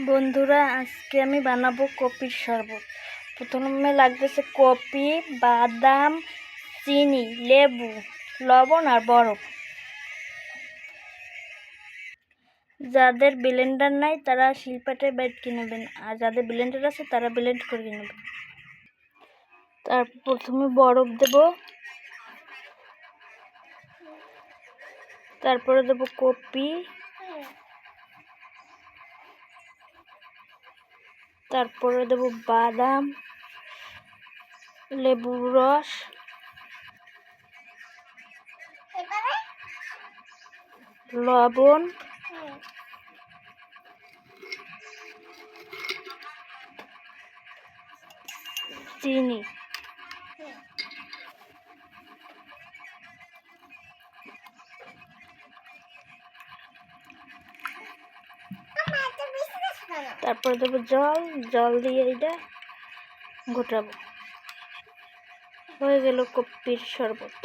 বন্ধুরা, আজকে আমি বানাবো কপির শরবত। প্রথমে লাগতেছে কপি, বাদাম, চিনি, লেবু, লবণ আর বরফ। যাদের ব্লেন্ডার নাই তারা শিলপাটায় বেটে নেবেন, আর যাদের ব্লেন্ডার আছে তারা ব্লেন্ড করে নেবেন। তারপর প্রথমে বরফ দেব, তারপরে দেব কপি, তারপরে দেব বাদাম, লেবুর রস, লবণ, চিনি। তারপর দেবো জল দিয়ে এটা ঘোটাবো। হয়ে গেল কপির শরবত।